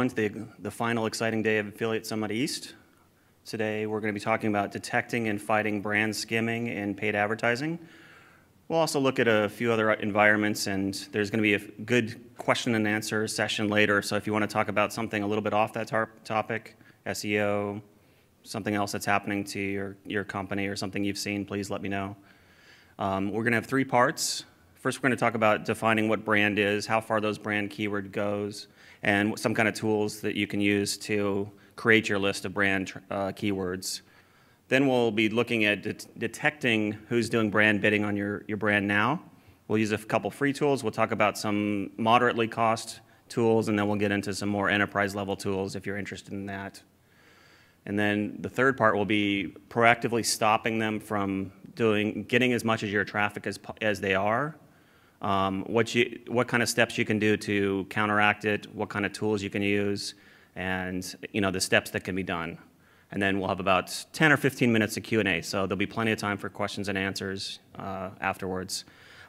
everyone, to the final exciting day of Affiliate Summit East. Today we're going to be talking about detecting and fighting brand skimming in paid advertising. We'll also look at a few other environments, and there's going to be a good question and answer session later, so if you want to talk about something a little bit off that topic, SEO, something else that's happening to your company or something you've seen, please let me know. We're going to have 3 parts. First, we're going to talk about defining what brand is, how far those brand keyword goes, and some kind of tools that you can use to create your list of brand keywords. Then we'll be looking at detecting who's doing brand bidding on your brand now. We'll use a couple free tools. We'll talk about some moderately cost tools, and then we'll get into some more enterprise level tools if you're interested in that. And then the third part will be proactively stopping them from getting as much of your traffic as they are. What kind of steps you can do to counteract it, what kind of tools you can use, and the steps that can be done. And then we'll have about 10 or 15 minutes of Q&A, so there'll be plenty of time for questions and answers afterwards.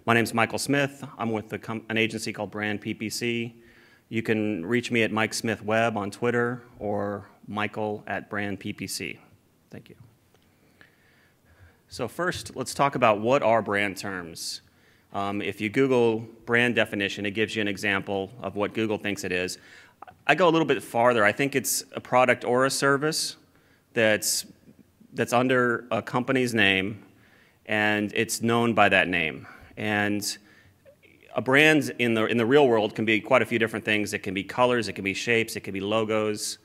My name's Michael Smith. I'm with an agency called Brand PPC. You can reach me at Mike Smith Web on Twitter or Michael@BrandPPC. Thank you. So first, let's talk about what are brand terms. If you Google brand definition, it gives you an example of what Google thinks it is. I go a little bit farther. I think it's a product or a service that's under a company's name, and it's known by that name. And a brand in the real world can be quite a few different things. It can be colors, it can be shapes, it can be logos.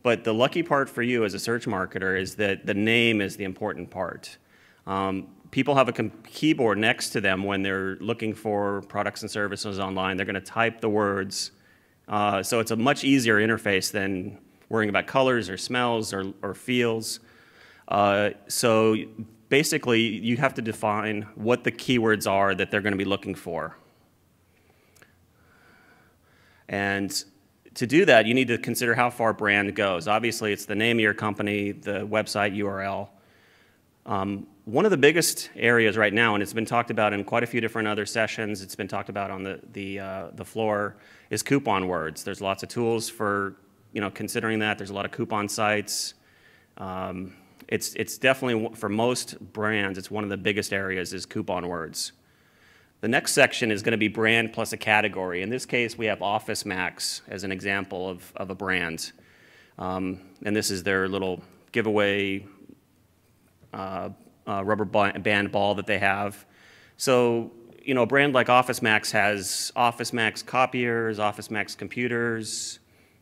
But the lucky part for you as a search marketer is that the name is the important part. People have a keyboard next to them when they're looking for products and services online. They're going to type the words. So it's a much easier interface than worrying about colors or smells or feels. So basically, you have to define what the keywords are that they're going to be looking for. And to do that, you need to consider how far brand goes. Obviously, it's the name of your company, the website URL. One of the biggest areas right now, and it's been talked about in quite a few different other sessions, it's been talked about on the floor, is coupon words. There's lots of tools for considering that. There's a lot of coupon sites. It's definitely, for most brands, it's one of the biggest areas is coupon words. The next section is going to be brand plus a category. In this case, we have Office Max as an example of a brand. And this is their little giveaway rubber band ball that they have. So, a brand like Office Max has Office Max copiers, Office Max computers,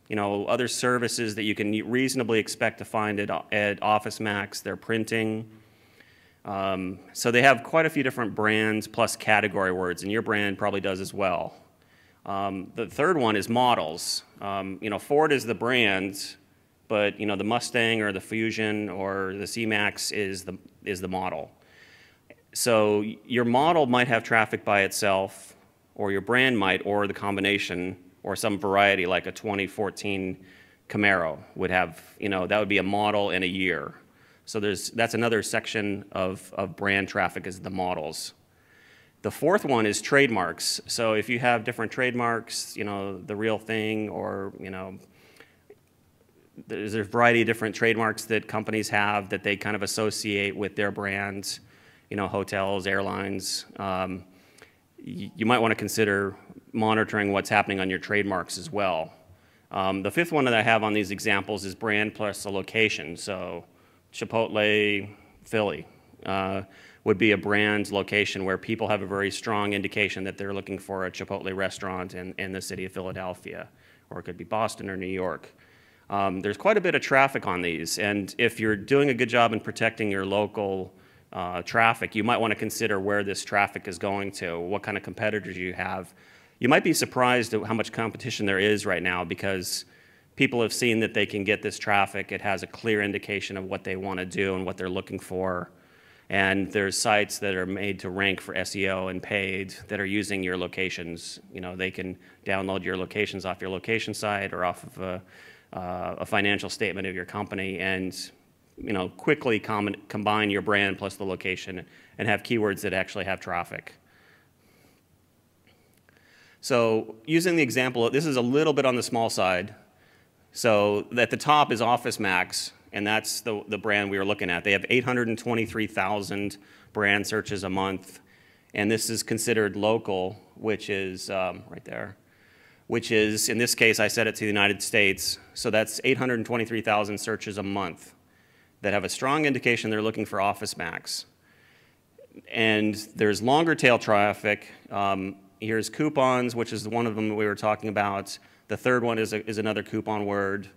other services that you can reasonably expect to find at Office Max. They're printing. So they have quite a few different brands plus category words, and your brand probably does as well. The third one is models. Ford is the brand, but the Mustang or the Fusion or the C-Max is the model. So your model might have traffic by itself, or your brand might, or the combination, or some variety like a 2014 Camaro would have. That would be a model in a year. So that's another section of brand traffic is the models. The fourth one is trademarks. So if you have different trademarks, the real thing, or there's a variety of different trademarks that companies have that they kind of associate with their brands, hotels, airlines. You might want to consider monitoring what's happening on your trademarks as well. The fifth one that I have on these examples is brand plus a location. So Chipotle, Philly would be a brand location where people have a very strong indication that they're looking for a Chipotle restaurant in the city of Philadelphia, or it could be Boston or New York. There's quite a bit of traffic on these, and if you're doing a good job in protecting your local traffic, you might want to consider where this traffic is going to, what kind of competitors you have. You might be surprised at how much competition there is right now, because people have seen that they can get this traffic. It has a clear indication of what they want to do and what they're looking for. And there's sites that are made to rank for SEO and paid that are using your locations. They can download your locations off your location site or off of a financial statement of your company, and quickly combine your brand plus the location and have keywords that actually have traffic. So using the example, this is a little bit on the small side, So at the top is Office Max, and that's the brand we were looking at. They have 823,000 brand searches a month, and this is considered local, which is right there, which is, in this case, I set it to the United States. So that's 823,000 searches a month that have a strong indication they're looking for Office Max. And there's longer tail traffic. Here's coupons, which is one of them we were talking about. The third one is another coupon word.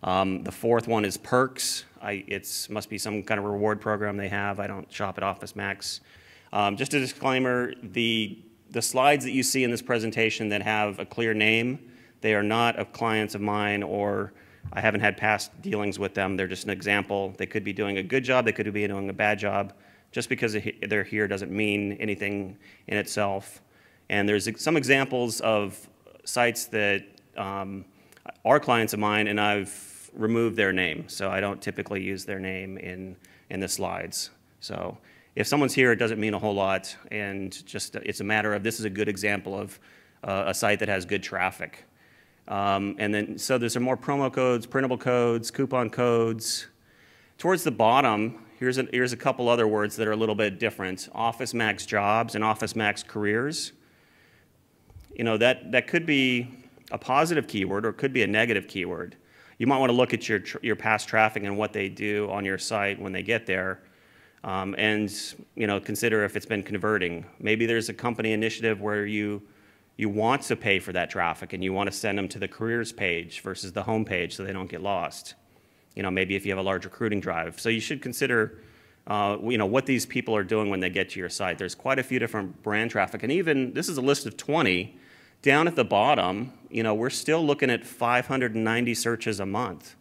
The fourth one is perks. It must be some kind of reward program they have. I don't shop at Office Max. Just a disclaimer, the slides that you see in this presentation that have a clear name, they are not of clients of mine, or I haven't had past dealings with them. They're just an example. They could be doing a good job. They could be doing a bad job. Just because they're here doesn't mean anything in itself. And there's some examples of sites that are clients of mine, and I've removed their name. So I don't typically use their name in the slides. So if someone's here, it doesn't mean a whole lot, and just it's a matter of this is a good example of a site that has good traffic. And then so there's some more promo codes, printable codes, coupon codes. Towards the bottom, here's a couple other words that are a little bit different. Office Max Jobs and Office Max Careers. You know, that could be a positive keyword or it could be a negative keyword. You might want to look at your past traffic and what they do on your site when they get there, and you know, consider if it's been converting. Maybe there's a company initiative where you want to pay for that traffic and you want to send them to the careers page versus the home page so they don't get lost. You know, maybe if you have a large recruiting drive. So you should consider you know, what these people are doing when they get to your site. There's quite a few different brand traffic, and even this is a list of 20. Down at the bottom, you know, we're still looking at 590 searches a month.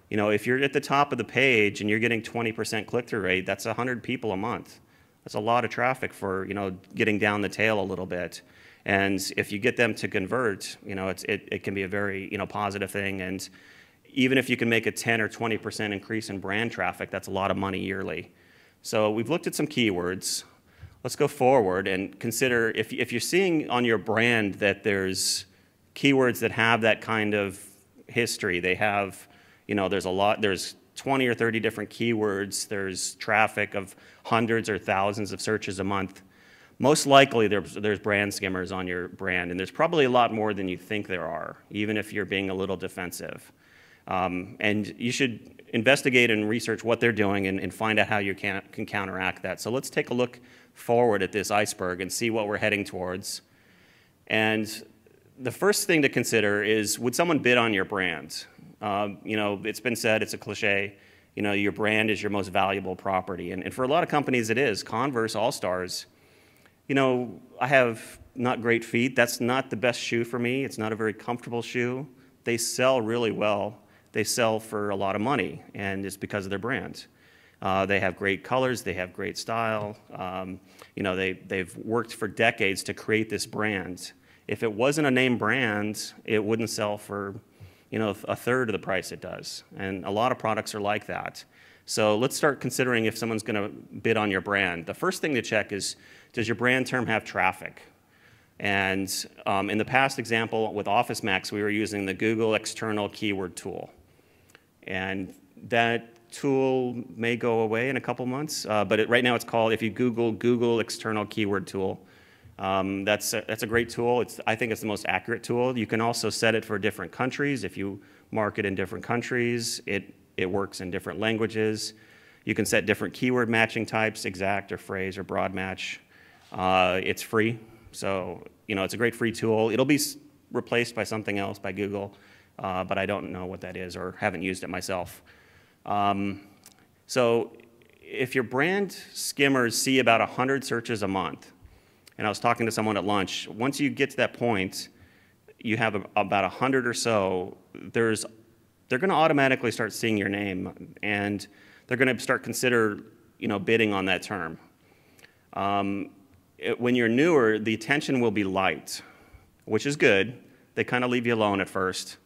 You know, if you're at the top of the page and you're getting 20% click-through rate, that's 100 people a month. That's a lot of traffic for, you know, getting down the tail a little bit. And if you get them to convert, you know, it can be a very, you know, positive thing. And even if you can make a 10 or 20% increase in brand traffic, that's a lot of money yearly. So we've looked at some keywords. Let's go forward and consider if you're seeing on your brand that there's keywords that have that kind of history. They have, you know, there's 20 or 30 different keywords. There's traffic of hundreds or thousands of searches a month. Most likely there's brand skimmers on your brand, and there's probably a lot more than you think there are, even if you're being a little defensive. And you should investigate and research what they're doing and find out how you can counteract that. So let's take a look forward at this iceberg and see what we're heading towards. And the first thing to consider is, would someone bid on your brand? You know, it's been said, it's a cliche, you know, your brand is your most valuable property. And for a lot of companies it is. Converse, All-Stars, you know, I have not great feet. That's not the best shoe for me. It's not a very comfortable shoe. They sell really well. They sell for a lot of money, and it's because of their brand. They have great colors, they have great style. You know, they've worked for decades to create this brand. If it wasn't a name brand, it wouldn't sell for, you know, a third of the price it does. And a lot of products are like that. So let's start considering if someone's going to bid on your brand. The first thing to check is, does your brand term have traffic? And in the past example with Office Max, we were using the Google external keyword tool. And that tool may go away in a couple months, but right now it's called, if you Google external keyword tool, that's a great tool. I think it's the most accurate tool. You can also set it for different countries. If you market in different countries, it works in different languages. You can set different keyword matching types, exact or phrase or broad match. It's free, so you know, it's a great free tool. It'll be replaced by something else, by Google, but I don't know what that is or haven't used it myself. So if your brand skimmers see about 100 searches a month, and I was talking to someone at lunch, once you get to that point, you have about 100 or so, they're going to automatically start seeing your name, and they're going to start consider, you know, bidding on that term. When you're newer, the attention will be light, which is good. They kind of leave you alone at first.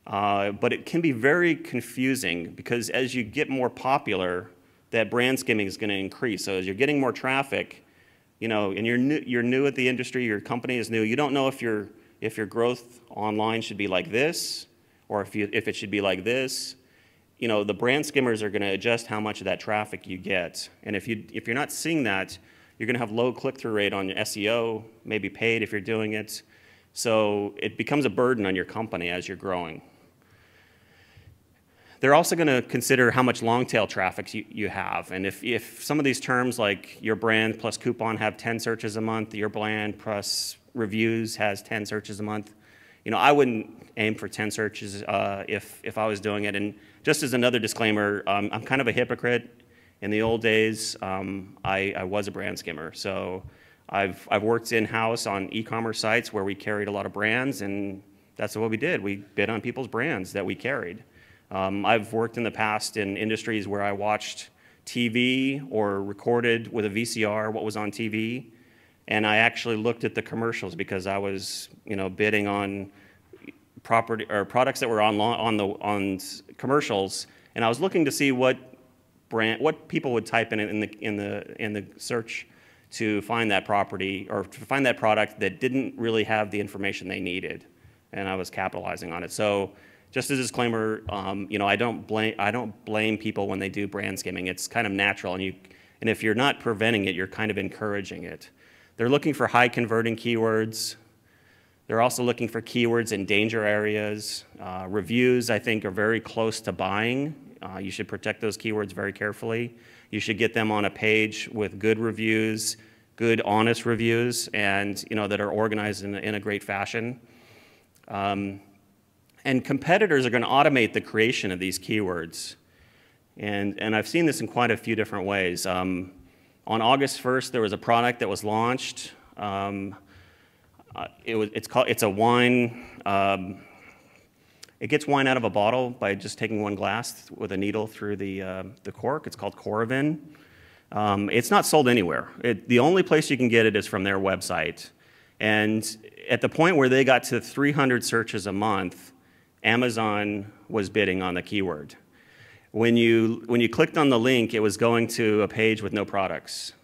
But it can be very confusing because as you get more popular, that brand skimming is going to increase. So as you're getting more traffic, you know, and you're new at the industry, your company is new, you don't know if your growth online should be like this or if it should be like this. You know, the brand skimmers are going to adjust how much of that traffic you get. And if you're not seeing that, you're going to have low click-through rate on your SEO, maybe paid if you're doing it. So it becomes a burden on your company as you're growing. They're also going to consider how much long-tail traffic you have. And if some of these terms like your brand plus coupon have 10 searches a month, your brand plus reviews has 10 searches a month, you know, I wouldn't aim for 10 searches if I was doing it. And just as another disclaimer, I'm kind of a hypocrite. In the old days, I was a brand skimmer. So I've worked in-house on e-commerce sites where we carried a lot of brands, and that's what we did. We bid on people's brands that we carried. I've worked in the past in industries where I watched TV or recorded with a VCR what was on TV, and I actually looked at the commercials because I was, you know, bidding on property or products that were on commercials, and I was looking to see what people would type in the search to find that property or to find that product that didn't really have the information they needed, and I was capitalizing on it. So, just as a disclaimer, you know, I don't blame people when they do brand skimming. It's kind of natural, and if you're not preventing it, you're kind of encouraging it. They're looking for high converting keywords. They're also looking for keywords in danger areas. Reviews, I think, are very close to buying. You should protect those keywords very carefully. You should get them on a page with good reviews, good, honest reviews, and, you know, that are organized in a great fashion. And competitors are going to automate the creation of these keywords. And I've seen this in quite a few different ways. On August 1st, there was a product that was launched. It's a wine. It gets wine out of a bottle by just taking one glass with a needle through the cork. It's called Coravin. It's not sold anywhere. The only place you can get it is from their website. And at the point where they got to 300 searches a month, Amazon was bidding on the keyword. When you clicked on the link, it was going to a page with no products.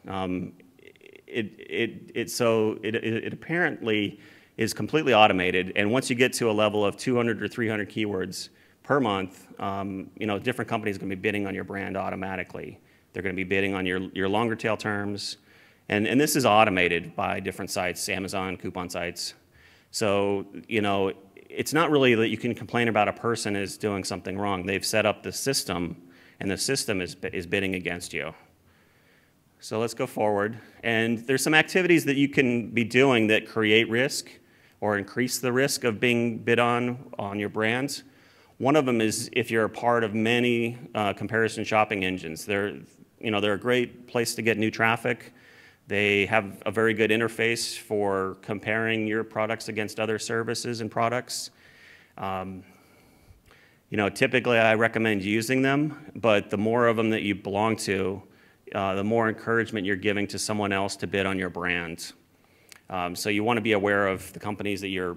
It apparently is completely automated, and once you get to a level of 200 or 300 keywords per month, you know, different companies are going to be bidding on your brand automatically. They're going to be bidding on your longer tail terms, and this is automated by different sites, Amazon, coupon sites. So, you know, it's not really that you can complain about a person is doing something wrong. They've set up the system, and the system is bidding against you. So let's go forward. And there's some activities that you can be doing that create risk or increase the risk of being bid on your brands. One of them is if you're a part of many comparison shopping engines. They're a great place to get new traffic. They have a very good interface for comparing your products against other services and products. You know, typically I recommend using them, but the more of them that you belong to, the more encouragement you're giving to someone else to bid on your brand. So you want to be aware of the companies that you're,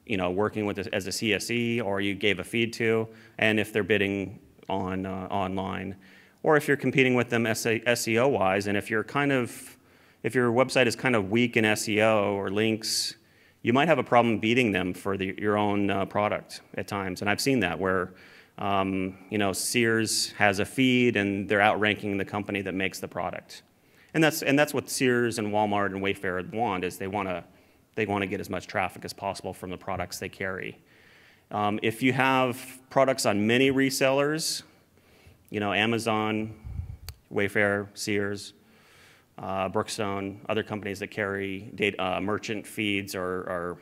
you know, working with as a CSE or you gave a feed to, and if they're bidding on online, or if you're competing with them SEO-wise, and if your website is kind of weak in SEO or links, you might have a problem beating them for your own product at times. And I've seen that where, you know, Sears has a feed and they're outranking the company that makes the product. And that's what Sears and Walmart and Wayfair want, is they want to get as much traffic as possible from the products they carry. If you have products on many resellers, you know, Amazon, Wayfair, Sears, Brookstone, other companies that carry merchant feeds or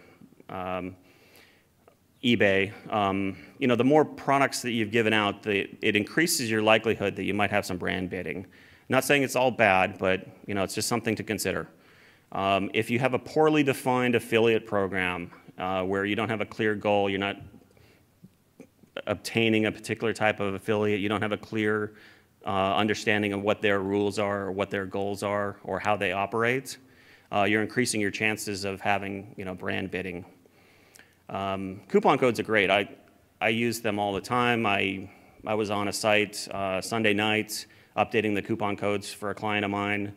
eBay, you know, the more products that you've given out, it increases your likelihood that you might have some brand bidding. Not saying it's all bad, but, you know, it's just something to consider. If you have a poorly defined affiliate program where you don't have a clear goal, you're not obtaining a particular type of affiliate, you don't have a clear understanding of what their rules are or what their goals are or how they operate, you're increasing your chances of having, you know, brand bidding. Coupon codes are great. I use them all the time. I was on a site Sunday night updating the coupon codes for a client of mine.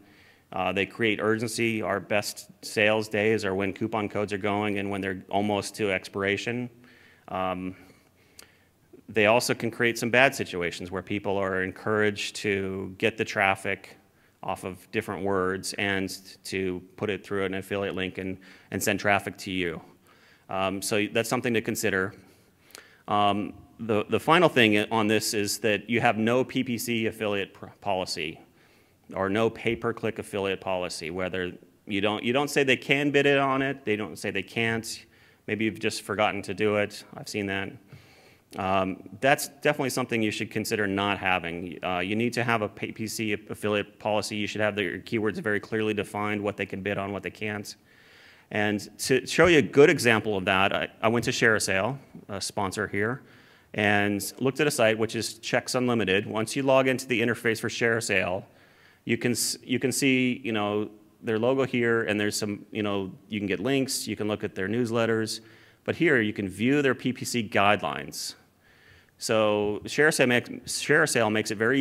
They create urgency. Our best sales days are when coupon codes are going and when they're almost to expiration. They also can create some bad situations where people are encouraged to get the traffic off of different words and to put it through an affiliate link and send traffic to you. So that's something to consider. The final thing on this is that you have no PPC affiliate policy or no pay-per-click affiliate policy. Whether you don't say they can bid it on it, they don't say they can't. Maybe you've just forgotten to do it. I've seen that. That's definitely something you should consider not having. You need to have a PPC affiliate policy. You should have your keywords very clearly defined, what they can bid on, what they can't. And to show you a good example of that, I went to ShareASale, a sponsor here, and looked at a site which is Checks Unlimited. Once you log into the interface for ShareASale, you can see, their logo here, and there's some, you can get links, you can look at their newsletters, but here you can view their PPC guidelines. So ShareASale makes it very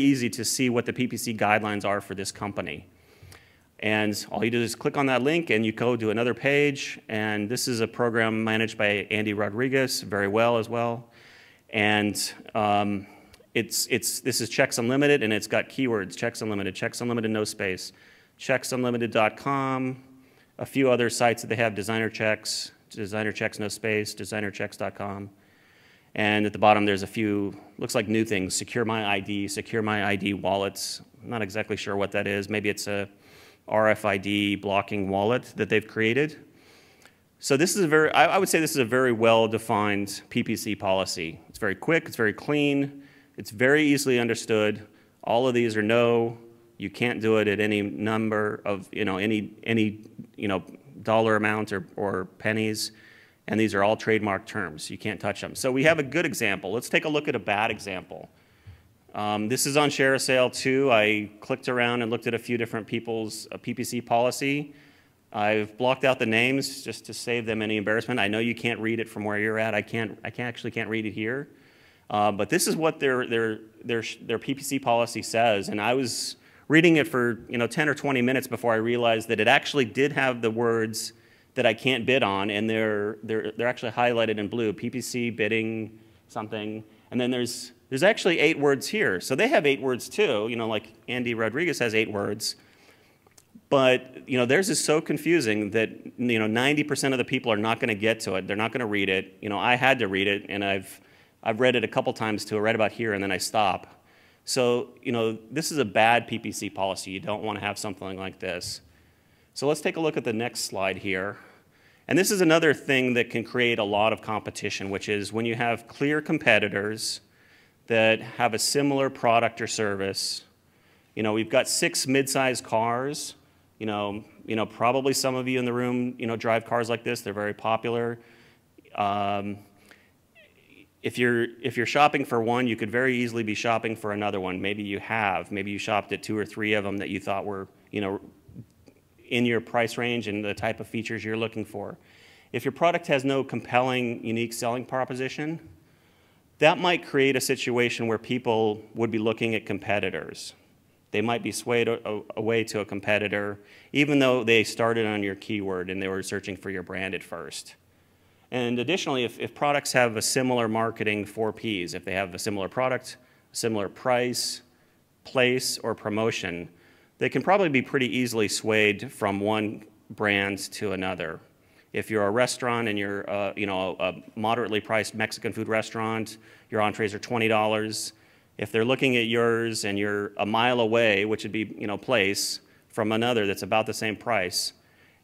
easy to see what the PPC guidelines are for this company. And all you do is click on that link and you go to another page, and this is a program managed by Andy Rodriguez very well as well. And this is Checks Unlimited, and it's got keywords, Checks Unlimited no space, checksunlimited.com, a few other sites that they have, Designer Checks no space, designerchecks.com. And at the bottom there's a few, looks like new things, Secure My ID wallets. I'm not exactly sure what that is. Maybe it's a RFID blocking wallet that they've created. So this is I would say this is a very well-defined PPC policy. It's very quick, it's very clean, it's very easily understood. All of these are no, you can't do it at any number of, any dollar amount or pennies, and these are all trademark terms. You can't touch them. So we have a good example. Let's take a look at a bad example. This is on ShareASale too. I clicked around and looked at a few different people's PPC policy. I've blocked out the names just to save them any embarrassment. I know you can't read it from where you're at. I actually can't read it here. But this is what their PPC policy says, and I was reading it for 10 or 20 minutes before I realized that it actually did have the words that I can't bid on, and they're actually highlighted in blue, PPC bidding something, and then there's actually 8 words here. So they have 8 words too, like Andy Rodriguez has 8 words. But theirs is so confusing that 90% of the people are not going to get to it. They're not going to read it. I had to read it, and I've read it a couple times too. I read about here and then I stop. So this is a bad PPC policy. You don't want to have something like this. So let's take a look at the next slide here. And this is another thing that can create a lot of competition, which is when you have clear competitors that have a similar product or service. We've got 6 mid-sized cars. Probably some of you in the room, drive cars like this. They're very popular. If you're shopping for one, you could very easily be shopping for another one. Maybe you have. Maybe you shopped at 2 or 3 of them that you thought were, in your price range and the type of features you're looking for. If your product has no compelling, unique selling proposition, that might create a situation where people would be looking at competitors. They might be swayed away to a competitor, even though they started on your keyword and they were searching for your brand at first. And additionally, if products have a similar marketing 4 Ps, if they have a similar product, similar price, place, or promotion, they can probably be pretty easily swayed from one brand to another. If you're a restaurant and you're a moderately priced Mexican food restaurant, your entrees are $20. If they're looking at yours and you're a mile away, which would be place, from another that's about the same price,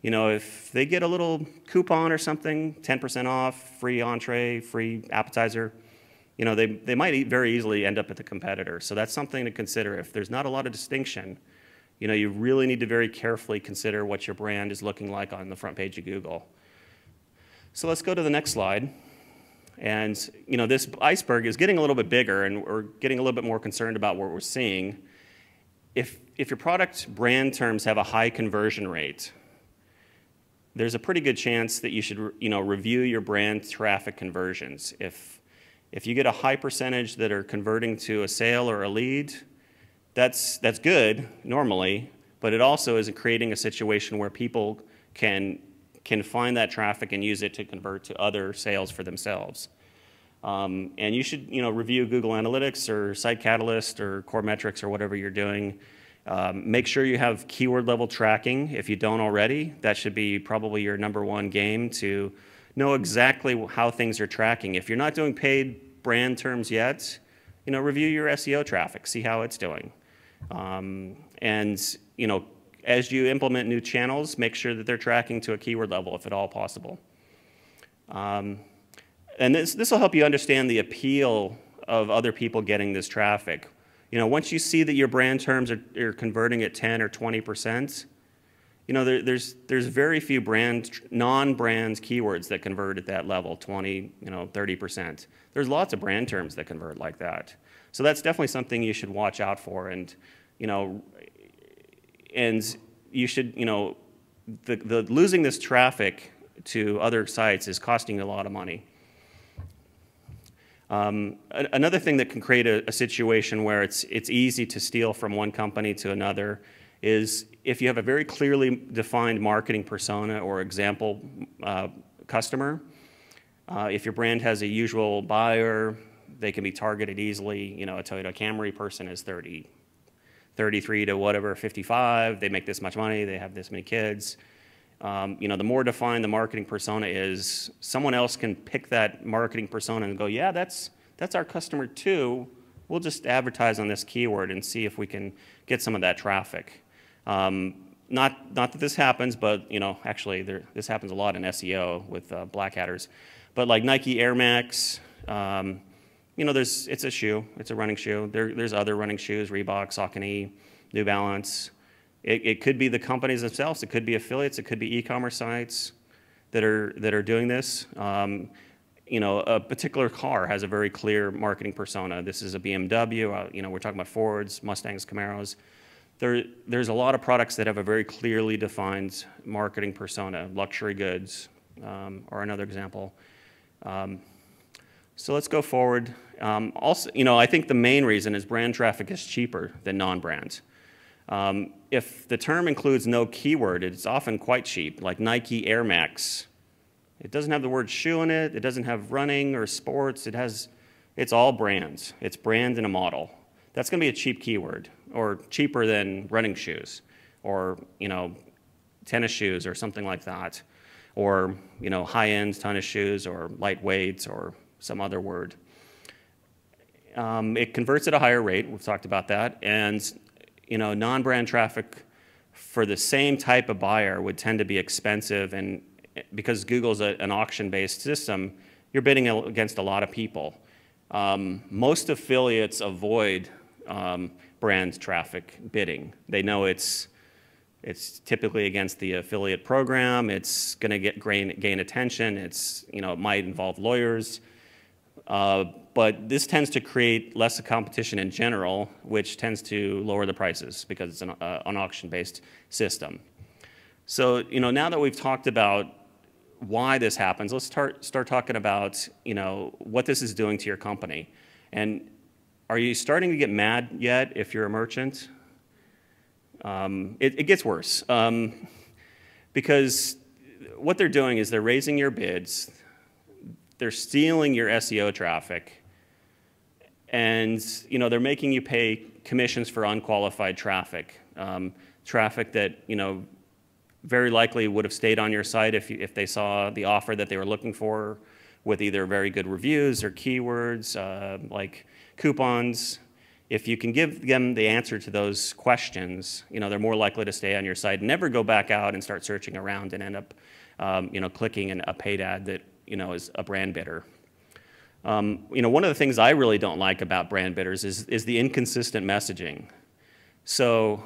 if they get a little coupon or something, 10% off, free entree, free appetizer, they might very easily end up at the competitor. So that's something to consider. If there's not a lot of distinction, you really need to very carefully consider what your brand is looking like on the front page of Google. So let's go to the next slide. And this iceberg is getting a little bit bigger, and we're getting a little bit more concerned about what we're seeing. If your product brand terms have a high conversion rate, there's a pretty good chance that you should review your brand traffic conversions. If you get a high percentage that are converting to a sale or a lead, that's good normally, but it also is creating a situation where people can find that traffic and use it to convert to other sales for themselves. And you should, review Google Analytics or Site Catalyst or Core Metrics or whatever you're doing. Make sure you have keyword level tracking. If you don't already, that should be probably your #1 game to know exactly how things are tracking. If you're not doing paid brand terms yet, review your SEO traffic, see how it's doing. And as you implement new channels, make sure that they're tracking to a keyword level if at all possible. And this will help you understand the appeal of other people getting this traffic. Once you see that your brand terms are converting at 10 or 20%, there's very few non-brand keywords that convert at that level, 20, 30%. There's lots of brand terms that convert like that. So that's definitely something you should watch out for. And you should, losing this traffic to other sites is costing you a lot of money. Another thing that can create a situation where it's easy to steal from one company to another is if you have a very clearly defined marketing persona or example customer. If your brand has a usual buyer, they can be targeted easily. A Toyota Camry person is 33 to whatever, 55. They make this much money. They have this many kids. The more defined the marketing persona is, someone else can pick that marketing persona and go, yeah, that's our customer too. We'll just advertise on this keyword and see if we can get some of that traffic. Not that this happens, but actually this happens a lot in SEO with black hatters. But like Nike Air Max, it's a shoe. It's a running shoe. There's other running shoes, Reebok, Saucony, New Balance. It could be the companies themselves. It could be affiliates. It could be e-commerce sites that are doing this. A particular car has a very clear marketing persona. This is a BMW. We're talking about Fords, Mustangs, Camaros. There's a lot of products that have a very clearly defined marketing persona. Luxury goods are another example. So let's go forward. Also, I think the main reason is brand traffic is cheaper than non-brand. If the term includes no keyword, it's often quite cheap, like Nike Air Max. It doesn't have the word shoe in it. It doesn't have running or sports. It's all brands. It's brand and a model. That's going to be a cheap keyword, or cheaper than running shoes, or tennis shoes, or something like that, or high-end tennis shoes, or lightweights, or some other word. It converts at a higher rate. We've talked about that, and non-brand traffic for the same type of buyer would tend to be expensive, and because Google's an auction-based system, you're bidding against a lot of people. Most affiliates avoid brand traffic bidding. They know it's typically against the affiliate program. It's going to gain attention. It might involve lawyers. But this tends to create less competition in general, which tends to lower the prices because it's an auction-based system. So, now that we've talked about why this happens, let's start talking about, what this is doing to your company. And are you starting to get mad yet if you're a merchant? It gets worse. Because what they're doing is they're raising your bids, they're stealing your SEO traffic, and they're making you pay commissions for unqualified traffic, traffic that very likely would have stayed on your site if they saw the offer that they were looking for, with either very good reviews or keywords like coupons. If you can give them the answer to those questions, they're more likely to stay on your site and never go back out and start searching around and end up clicking a paid ad that is a brand bidder. One of the things I really don't like about brand bidders is the inconsistent messaging. So,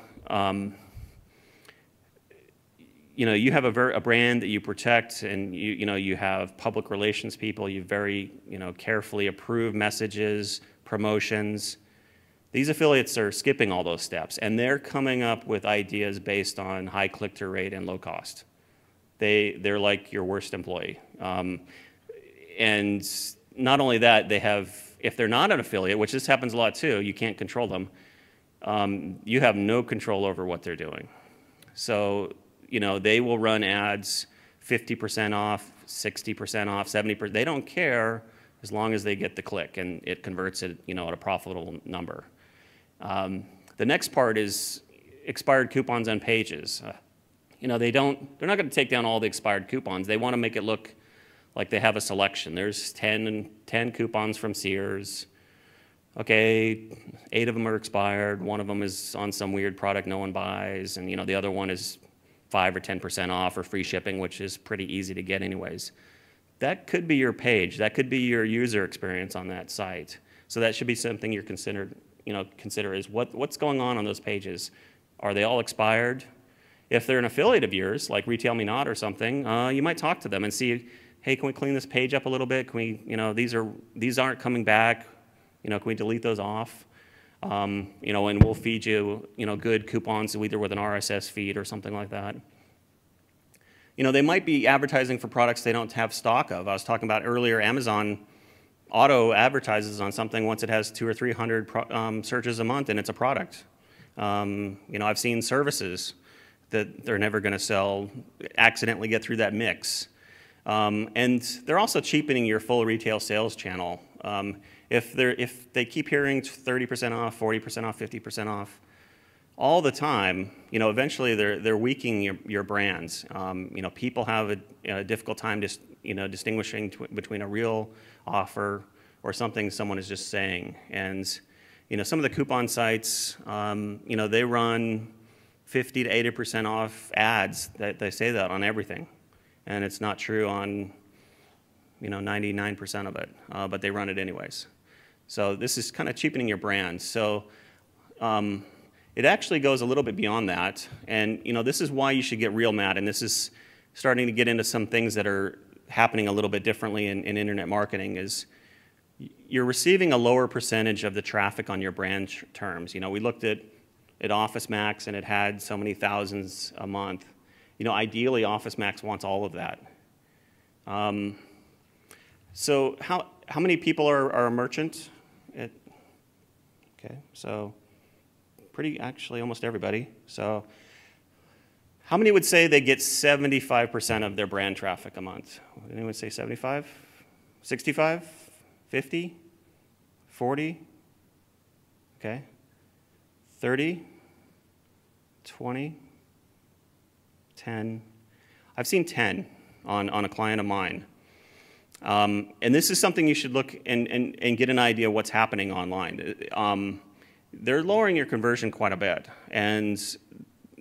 you have a brand that you protect, and you have public relations people. You very carefully approve messages, promotions. These affiliates are skipping all those steps, and they're coming up with ideas based on high click-through rate and low cost. They're like your worst employee. And not only that, if they're not an affiliate, which this happens a lot too, you can't control them, you have no control over what they're doing. So, they will run ads 50% off, 60% off, 70%. They don't care as long as they get the click and it converts it, at a profitable number. The next part is expired coupons on pages. They're not going to take down all the expired coupons. They want to make it look like they have a selection. There's 10 coupons from Sears. Okay, 8 of them are expired. 1 of them is on some weird product no one buys, and the other one is 5 or 10% off or free shipping, which is pretty easy to get anyways. That could be your page. That could be your user experience on that site. So that should be something you're consider is what's going on those pages. Are they all expired? If they're an affiliate of yours, like Retail Me Not or something, you might talk to them and see, hey, can we clean this page up a little bit? Can we, these aren't coming back. Can we delete those off? And we'll feed you, good coupons either with an RSS feed or something like that. They might be advertising for products they don't have stock of. I was talking about earlier, Amazon auto advertises on something once it has 200 or 300 searches a month and it's a product. I've seen services that they're never going to sell, accidentally get through that mix. And they're also cheapening your full retail sales channel. If they keep hearing 30% off, 40% off, 50% off, all the time, eventually they're weakening your brands. People have a difficult time distinguishing between a real offer or something someone is just saying. And some of the coupon sites, they run 50 to 80% off ads that they say that on everything, and it's not true on 99% of it, but they run it anyways. So this is kind of cheapening your brand. So it actually goes a little bit beyond that, and this is why you should get real mad, and this is starting to get into some things that are happening a little bit differently in internet marketing. Is you're receiving a lower percentage of the traffic on your brand terms. We looked at Office Max and it had so many thousands a month. Ideally Office Max wants all of that. So how many people are a merchant? Okay, so actually almost everybody. So how many would say they get 75% of their brand traffic a month? Would anyone say 75? 65? 50? 40? Okay. 30? 20? 10? I've seen 10 on a client of mine. And this is something you should look and get an idea of what's happening online. They're lowering your conversion quite a bit, and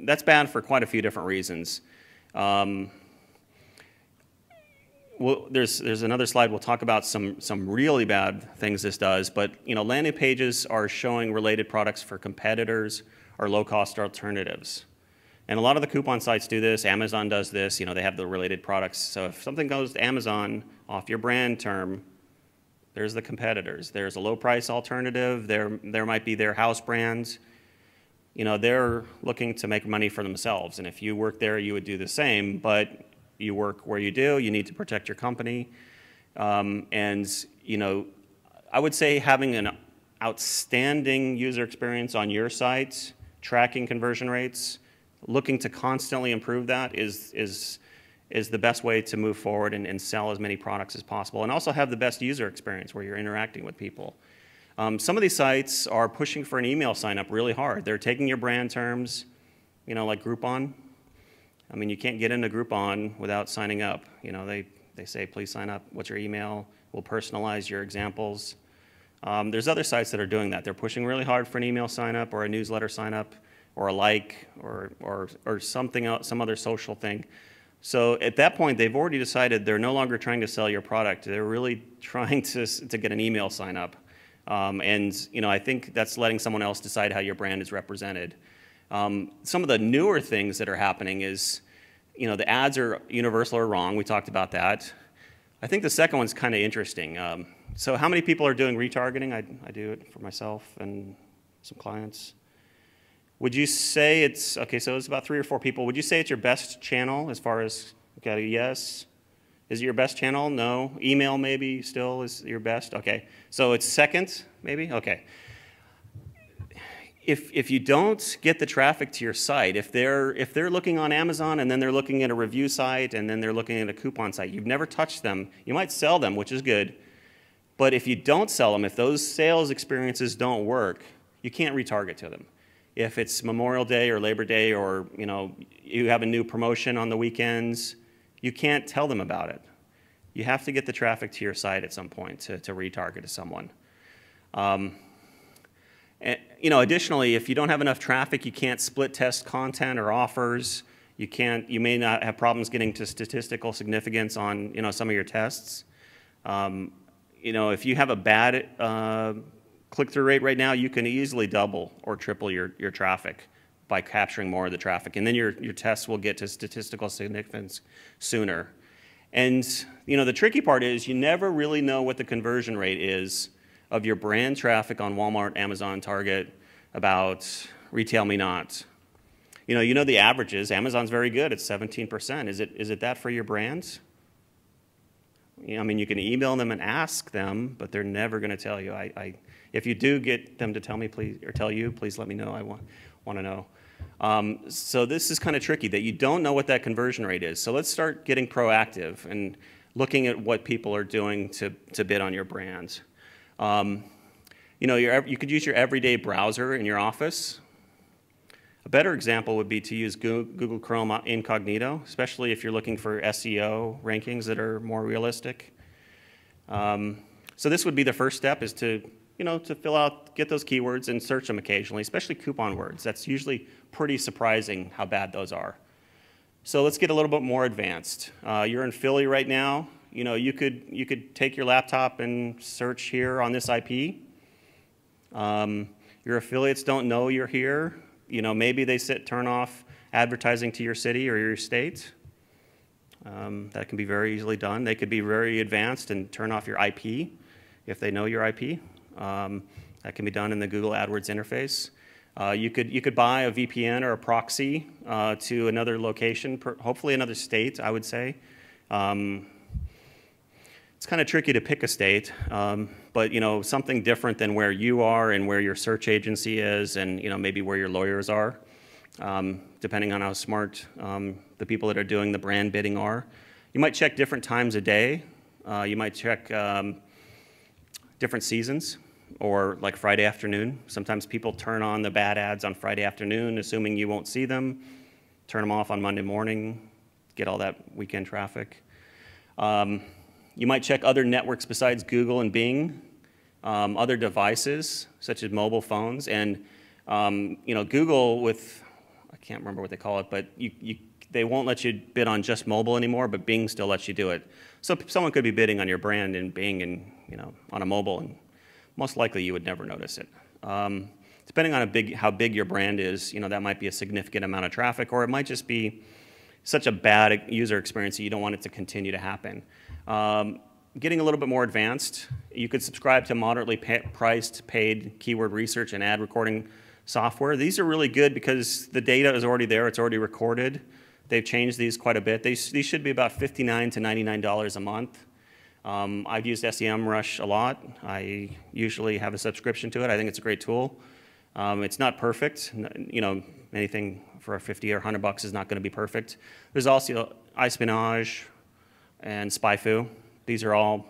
that's bad for quite a few different reasons. There's another slide. We'll talk about some really bad things this does, but landing pages are showing related products for competitors or low-cost alternatives. And a lot of the coupon sites do this. Amazon does this. They have the related products. So if something goes to Amazon off your brand term, there's the competitors. There's a low-price alternative. There might be their house brands. They're looking to make money for themselves. And if you work there, you would do the same. But you work where you do. You need to protect your company. And I would say having an outstanding user experience on your site, tracking conversion rates, looking to constantly improve that is the best way to move forward and sell as many products as possible, and also have the best user experience where you're interacting with people. Some of these sites are pushing for an email sign-up really hard. They're taking your brand terms, like Groupon. I mean, you can't get into Groupon without signing up. They say, please sign up. What's your email? We'll personalize your examples. There's other sites that are doing that. They're pushing really hard for an email sign-up or a newsletter sign-up or a like or something else, some other social thing. So at that point, they've already decided they're no longer trying to sell your product. They're really trying to get an email sign-up. And I think that's letting someone else decide how your brand is represented. Some of the newer things that are happening is, the ads are universal or wrong. We talked about that. I think the second one's kind of interesting. So how many people are doing retargeting? I do it for myself and some clients. Would you say it's, okay, so it's about 3 or 4 people. Would you say it's your best channel as far as, okay, yes? Is it your best channel? No. Email maybe still is your best? Okay. So it's second, maybe? Okay. If you don't get the traffic to your site, if they're looking on Amazon and then they're looking at a review site and then they're looking at a coupon site, you've never touched them. You might sell them, which is good, But if you don't sell them, if those sales experiences don't work, you can't retarget to them. If it's Memorial Day or Labor Day, or you have a new promotion on the weekends, you can't tell them about it. You have to get the traffic to your site at some point to retarget to someone. Additionally, if you don't have enough traffic, you can't split test content or offers. You may not have problems getting to statistical significance on some of your tests. If you have a bad click-through rate right now, you can easily double or triple your traffic by capturing more of the traffic, and then your tests will get to statistical significance sooner. And the tricky part is you never really know what the conversion rate is of your brand traffic on Walmart, Amazon, Target, about Retail Me Not. You know the averages. Amazon's very good at 17%. Is it that for your brands? I mean, you can email them and ask them, but they're never going to tell you. If you do get them to tell me, please, or tell you, please let me know. I want to know. So this is kind of tricky, that you don't know what that conversion rate is. So let's start getting proactive and looking at what people are doing to bid on your brand. You could use your everyday browser in your office. A better example would be to use Google Chrome Incognito, especially if you're looking for SEO rankings that are more realistic. So this would be the first step, is to get those keywords and search them occasionally, especially coupon words. That's usually pretty surprising how bad those are. So let's get a little bit more advanced. You're in Philly right now. You could take your laptop and search here on this IP. Your affiliates don't know you're here. Maybe they turn off advertising to your city or your state. That can be very easily done. They could be very advanced and turn off your IP if they know your IP. That can be done in the Google AdWords interface. You could buy a VPN or a proxy to another location, hopefully another state, I would say. It's kind of tricky to pick a state, but something different than where you are and where your search agency is, and maybe where your lawyers are, depending on how smart the people that are doing the brand bidding are. You might check different times a day. You might check different seasons, or like Friday afternoon. Sometimes people turn on the bad ads on Friday afternoon, assuming you won't see them. Turn them off on Monday morning, get all that weekend traffic. You might check other networks besides Google and Bing, other devices such as mobile phones, and Google with, I can't remember what they call it, but they won't let you bid on just mobile anymore, but Bing still lets you do it. So someone could be bidding on your brand in Bing and on a mobile, and most likely you would never notice it. Depending on how big your brand is, that might be a significant amount of traffic, or it might just be such a bad user experience that you don't want it to continue to happen. Getting a little bit more advanced, you could subscribe to moderately priced paid keyword research and ad recording software. These are really good because the data is already there, it's already recorded. They've changed these quite a bit. These should be about $59 to $99 a month. I've used SEMrush a lot. I usually have a subscription to it. I think it's a great tool. It's not perfect. Anything for 50 or 100 bucks is not going to be perfect. There's also iSpionage and SpyFu. These are all,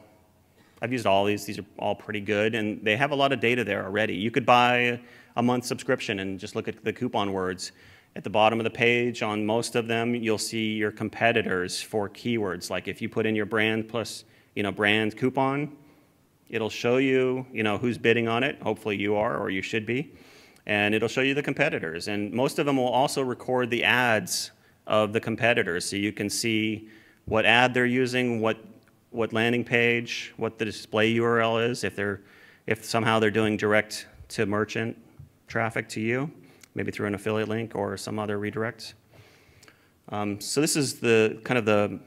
I've used all these. These are all pretty good, and they have a lot of data there already. You could buy a month subscription and just look at the coupon words. At the bottom of the page, on most of them, you'll see your competitors for keywords. Like if you put in your brand plus, brand coupon, it'll show you, who's bidding on it. Hopefully you are, or you should be. And it'll show you the competitors. And most of them will also record the ads of the competitors, so you can see what ad they're using, what landing page, what the display URL is, if somehow they're doing direct to merchant traffic to you, maybe through an affiliate link or some other redirect. So this is the kind of the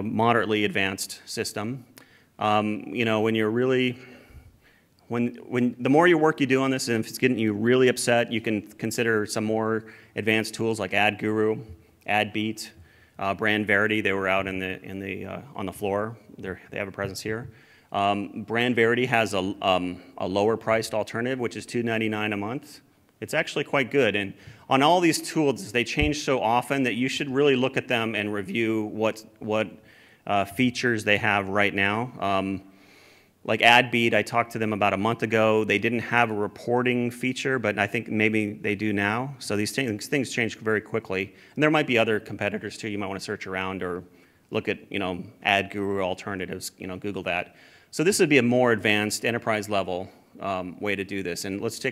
moderately advanced system. When you're really, when the more work you do on this, and if it's getting you really upset, you can consider some more advanced tools like AdGuru, AdBeat, Brand Verity. They were out on the floor. They have a presence here. Brand Verity has a lower priced alternative, which is $2.99 a month. It's actually quite good. And on all these tools, they change so often that you should really look at them and review what features they have right now. Like AdBeat, I talked to them about a month ago. They didn't have a reporting feature, but I think maybe they do now. So these things change very quickly. And there might be other competitors too. You might want to search around or look at, AdGuru alternatives, Google that. So this would be a more advanced enterprise level way to do this. And let's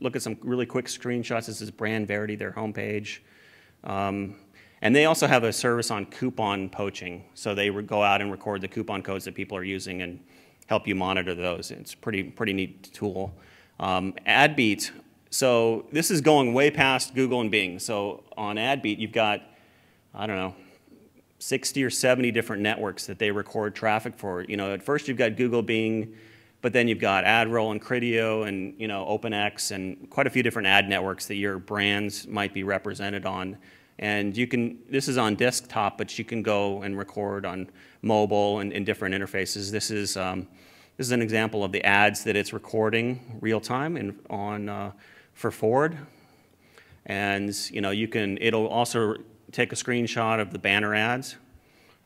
look at some really quick screenshots. This is Brand Verity, their homepage. And they also have a service on coupon poaching. So they would go out and record the coupon codes that people are using and help you monitor those. It's a pretty neat tool. AdBeat, so this is going way past Google and Bing. So on AdBeat, you've got, I don't know, 60 or 70 different networks that they record traffic for. At first you've got Google, Bing, but then you've got AdRoll and Criteo and OpenX and quite a few different ad networks that your brands might be represented on. And this is on desktop, but you can go and record on mobile and in different interfaces. This is an example of the ads that it's recording real time for Ford. And it'll also take a screenshot of the banner ads.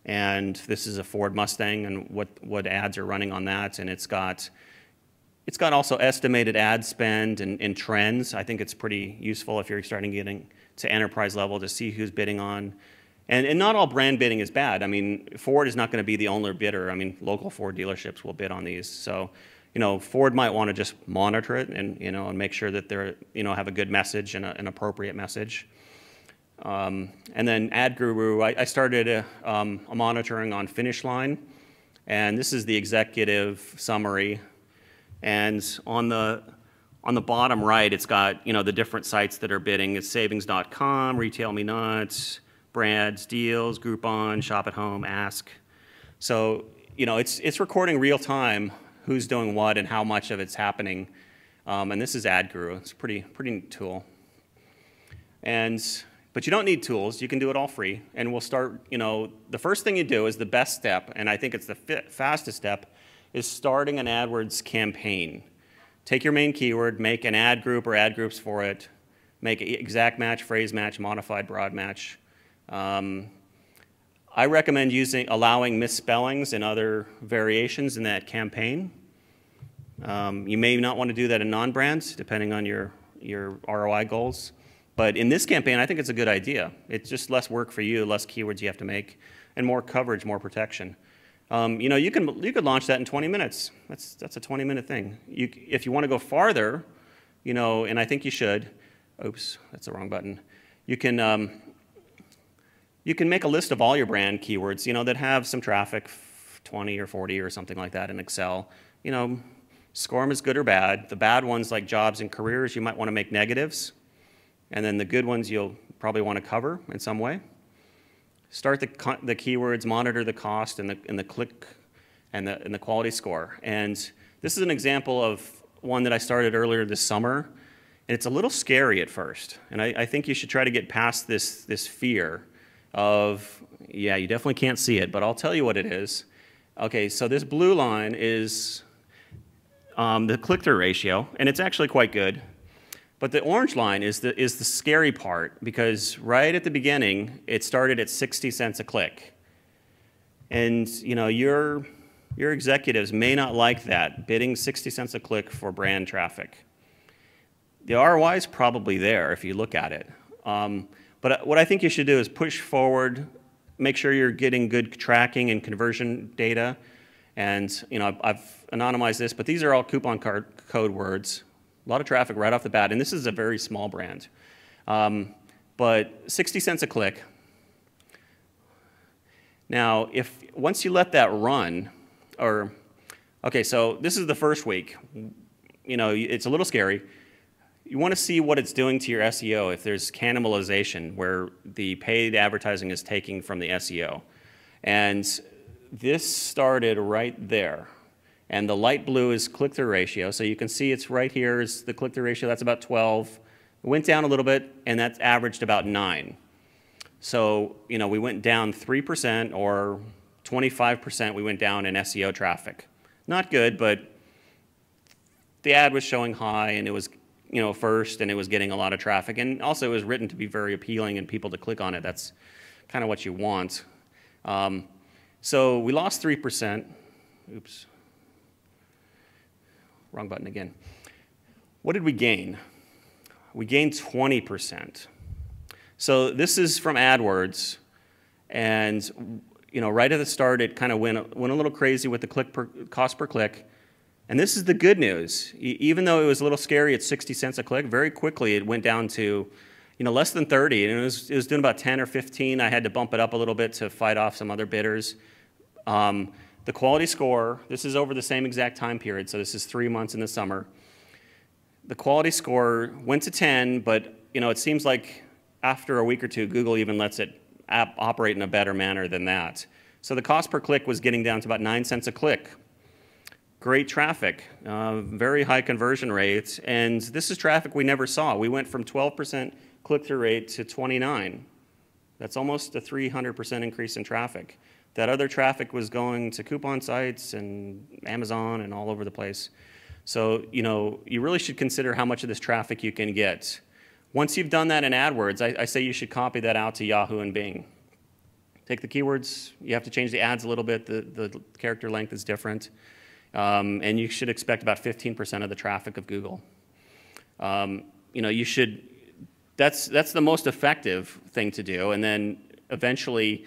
And this is a Ford Mustang and what ads are running on that. And it's got also estimated ad spend and trends. I think it's pretty useful if you're starting getting to enterprise level to see who's bidding on. And not all brand bidding is bad. I mean, Ford is not going to be the only bidder. I mean, local Ford dealerships will bid on these. So, Ford might want to just monitor it and, and make sure that they're, have a good message and an appropriate message. And then AdGuru, I started a monitoring on Finish Line. And this is the executive summary. And on the bottom right, it's got, the different sites that are bidding. It's savings.com, Retail Me Nuts, Brad's Deals, Groupon, Shop at Home, Ask. So, it's recording real time who's doing what and how much of it's happening. And this is AdGuru. It's a pretty neat tool. But you don't need tools. You can do it all free. And we'll start, the first thing you do is the best step, and I think it's the fastest step, is starting an AdWords campaign. Take your main keyword, make an ad group or ad groups for it, make an exact match, phrase match, modified broad match. I recommend allowing misspellings and other variations in that campaign. You may not want to do that in non-brands, depending on your ROI goals. But in this campaign, I think it's a good idea. It's just less work for you, less keywords you have to make, and more coverage, more protection. You could launch that in 20 minutes. That's a 20-minute thing. If you want to go farther, and I think you should. Oops, that's the wrong button. You can make a list of all your brand keywords, that have some traffic, 20 or 40 or something like that in Excel. Score them as good or bad. The bad ones, like jobs and careers, you might want to make negatives. And then the good ones you'll probably want to cover in some way. Start the keywords, monitor the cost and the click and the quality score. And this is an example of one that I started earlier this summer. And it's a little scary at first. And I think you should try to get past this fear of, yeah, you definitely can't see it, but I'll tell you what it is. Okay, so this blue line is the click-through ratio, and it's actually quite good. But the orange line is the scary part, because right at the beginning, it started at 60 cents a click. And your executives may not like that, bidding 60 cents a click for brand traffic. The ROI is probably there if you look at it. But what I think you should do is push forward, make sure you're getting good tracking and conversion data. And I've anonymized this, but these are all coupon code words. A lot of traffic right off the bat, and this is a very small brand. But 60 cents a click. Now, once you let that run, okay, so this is the first week. It's a little scary. You want to see what it's doing to your SEO, if there's cannibalization where the paid advertising is taking from the SEO. And this started right there. And the light blue is click-through ratio. So you can see it's right here is the click-through ratio. That's about 12. It went down a little bit, and that's averaged about 9. So we went down 3% or 25% we went down in SEO traffic. Not good, but the ad was showing high, and it was first, and it was getting a lot of traffic. And also it was written to be very appealing and people to click on it. That's kind of what you want. So we lost 3%. Oops. wrong button again. What did we gain? We gained 20%. So this is from AdWords, and right at the start, it kind of went a little crazy with the cost per click. And this is the good news. Even though it was a little scary at 60 cents a click, very quickly it went down to less than 30, and it was doing about 10 or 15. I had to bump it up a little bit to fight off some other bidders. The quality score, this is over the same exact time period, so this is 3 months in the summer. The quality score went to 10, but it seems like after a week or two, Google even lets it operate in a better manner than that. So the cost per click was getting down to about 9 cents a click. Great traffic, very high conversion rates, and this is traffic we never saw. We went from 12% click-through rate to 29. That's almost a 300% increase in traffic. That other traffic was going to coupon sites and Amazon and all over the place. So, you really should consider how much of this traffic you can get. Once you've done that in AdWords, I say you should copy that out to Yahoo and Bing. Take the keywords, you have to change the ads a little bit, the character length is different, and you should expect about 15% of the traffic of Google. That's the most effective thing to do, and then eventually,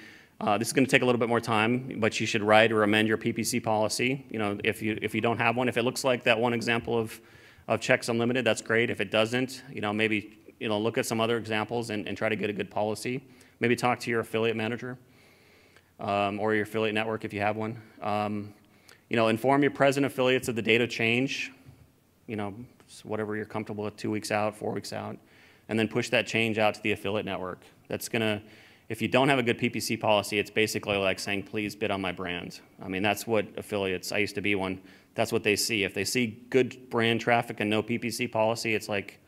this is going to take a little bit more time, but you should write or amend your PPC policy. If you don't have one, if it looks like that one example of checks unlimited, that's great. If it doesn't, maybe look at some other examples and try to get a good policy. Maybe talk to your affiliate manager or your affiliate network if you have one. Inform your present affiliates of the date of change. Whatever you're comfortable with, 2 weeks out, 4 weeks out, and then push that change out to the affiliate network. That's gonna. If you don't have a good PPC policy, it's basically like saying, please bid on my brand. I mean, that's what affiliates, I used to be one, that's what they see. If they see good brand traffic and no PPC policy, it's like,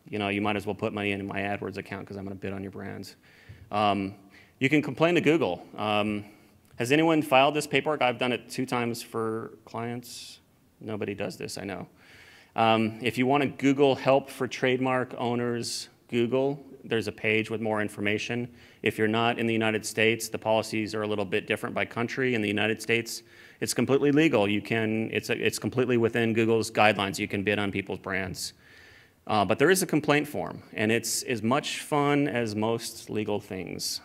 you might as well put money in my AdWords account because I'm going to bid on your brands. You can complain to Google. Has anyone filed this paperwork? I've done it 2 times for clients. Nobody does this, I know. If you want to Google help for trademark owners, Google, there's a page with more information. If you're not in the United States, the policies are a little bit different by country. In the United States, it's completely legal. It's completely within Google's guidelines. You can bid on people's brands. But there is a complaint form, and it's as much fun as most legal things.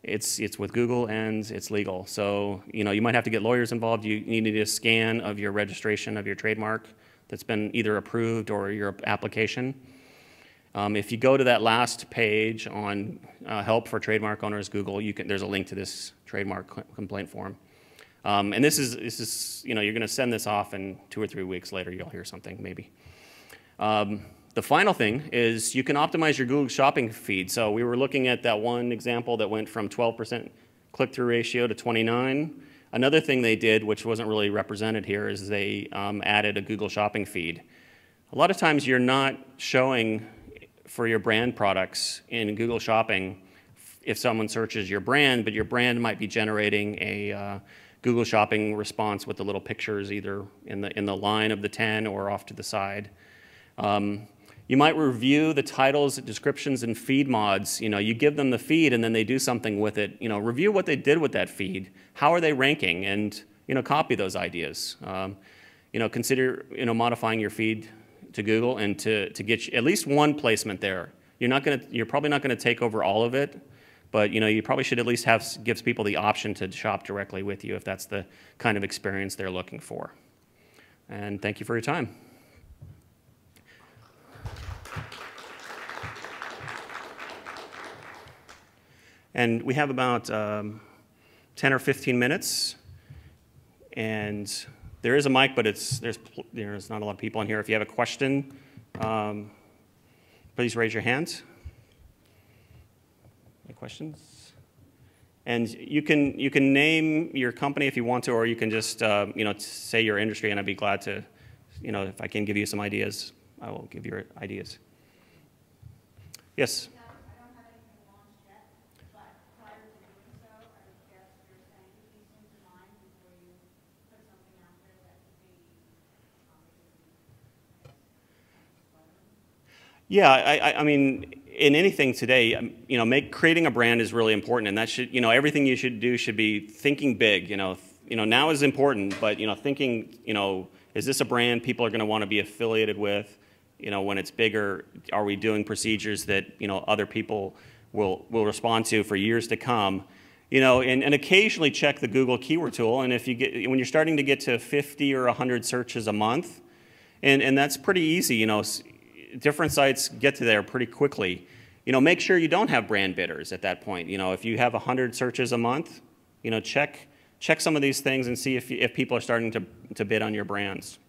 It's with Google and it's legal. So, you might have to get lawyers involved. You need a scan of your registration of your trademark that's been either approved or your application. If you go to that last page on help for trademark owners, Google, there's a link to this trademark complaint form. And this is you're going to send this off, and 2 or 3 weeks later you'll hear something maybe. The final thing is you can optimize your Google shopping feed. So we were looking at that one example that went from 12% click-through ratio to 29. Another thing they did, which wasn't really represented here, is they added a Google shopping feed. A lot of times you're not showing for your brand products in Google Shopping if someone searches your brand, but your brand might be generating a Google Shopping response with the little pictures either in the line of the 10 or off to the side. You might review the titles, descriptions, and feed mods. You give them the feed and then they do something with it. Review what they did with that feed. How are they ranking? And copy those ideas. Consider modifying your feed to Google and to get at least one placement there. You're probably not going to take over all of it, but you probably should at least gives people the option to shop directly with you if that's the kind of experience they're looking for. And thank you for your time. And we have about 10 or 15 minutes, and there is a mic, but there's not a lot of people in here. If you have a question, please raise your hand. Any questions? And you can name your company if you want to, or you can just say your industry, and I'd be glad to, if I can give you some ideas, I will give you ideas. Yes. Yeah, I mean, in anything today, creating a brand is really important, and that should, everything you should do should be thinking big. Now is important, but thinking, is this a brand people are going to want to be affiliated with? When it's bigger, are we doing procedures that, other people will respond to for years to come? And occasionally check the Google keyword tool. And when you're starting to get to 50 or 100 searches a month, and that's pretty easy, different sites get to there pretty quickly. Make sure you don't have brand bidders at that point. If you have 100 searches a month, check some of these things and see if people are starting to bid on your brands.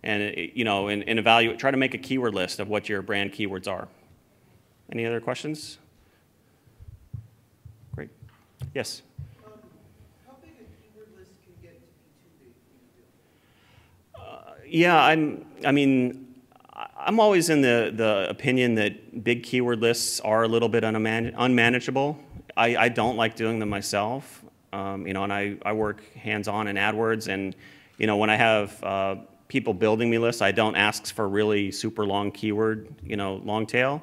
And and evaluate. Try to make a keyword list of what your brand keywords are. Any other questions? Great. Yes. How big a keyword list can get to be too big? Yeah, I'm always in the opinion that big keyword lists are a little bit unmanageable. I don't like doing them myself. And I work hands-on in AdWords, and when I have people building me lists, I don't ask for really super long keyword, long tail.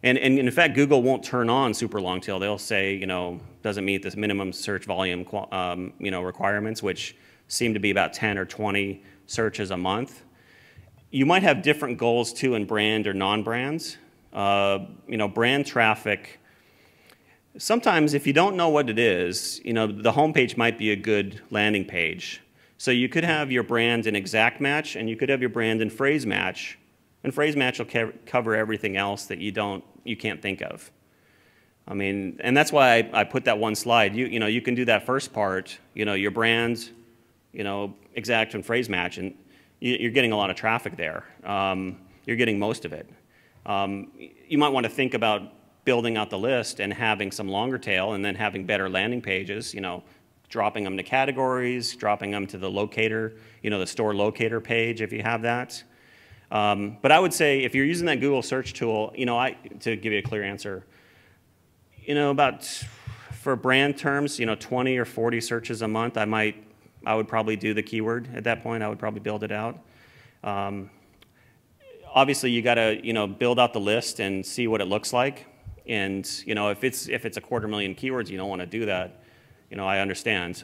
And in fact, Google won't turn on super long tail. They'll say, doesn't meet this minimum search volume, requirements, which seem to be about 10 or 20 searches a month. You might have different goals too in brand or non-brands. Brand traffic. Sometimes if you don't know what it is, the homepage might be a good landing page. So you could have your brand in exact match, and you could have your brand in phrase match, and phrase match will cover everything else that you can't think of. And that's why I put that one slide. You can do that first part, your brand, exact and phrase match, and you're getting a lot of traffic there. You're getting most of it. You might want to think about building out the list and having some longer tail, and then having better landing pages, dropping them to categories, dropping them to the locator, the store locator page if you have that. But I would say if you're using that Google search tool, to give you a clear answer, for brand terms, 20 or 40 searches a month, I would probably do the keyword at that point. I would probably build it out. Obviously, you got to build out the list and see what it looks like. And if it's 250,000 keywords, you don't want to do that. I understand.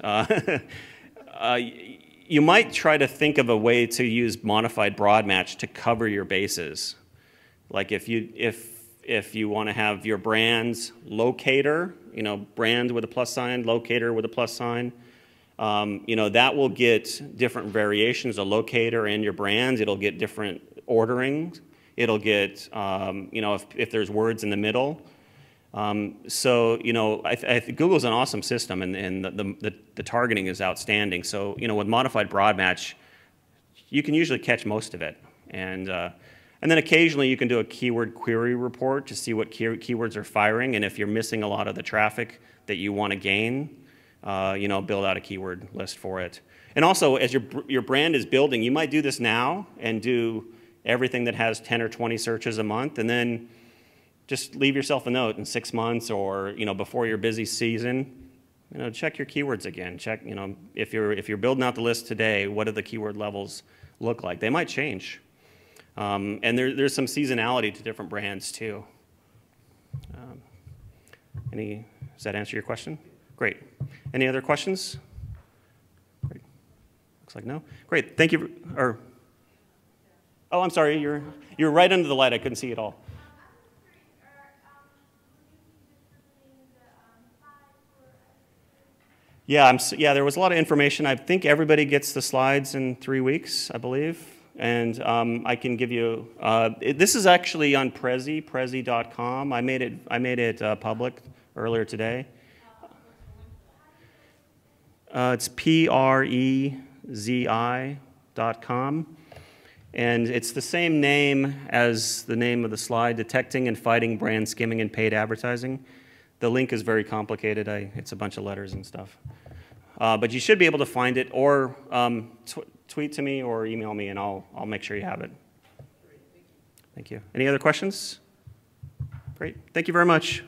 You might try to think of a way to use modified broad match to cover your bases. Like if you want to have your brand's locator, brand with a plus sign, locator with a plus sign, that will get different variations of locator and your brands. It'll get different ordering. It'll get, if there's words in the middle. So I think Google's an awesome system, and the targeting is outstanding. So with modified broad match, you can usually catch most of it, and then occasionally you can do a keyword query report to see what keywords are firing, and if you're missing a lot of the traffic that you want to gain, build out a keyword list for it. And also, as your brand is building, you might do this now and do everything that has 10 or 20 searches a month, and then just leave yourself a note in 6 months or before your busy season. Check your keywords again. Check if you're building out the list today, what do the keyword levels look like? They might change, and there's some seasonality to different brands too. Does that answer your question? Great. Any other questions? Great. Looks like no. Great. Thank you. Oh, I'm sorry. You're right under the light. I couldn't see it all. Yeah, there was a lot of information. I think everybody gets the slides in 3 weeks, I believe. And I can give you, this is actually on prezi.com. I made it public earlier today. It's prezi.com. And it's the same name as the name of the slide, Detecting and Fighting Brand Skimming and Paid Advertising. The link is very complicated. It's a bunch of letters and stuff. But you should be able to find it, or tweet to me or email me, and I'll make sure you have it. Thank you. Any other questions? Great. Thank you very much.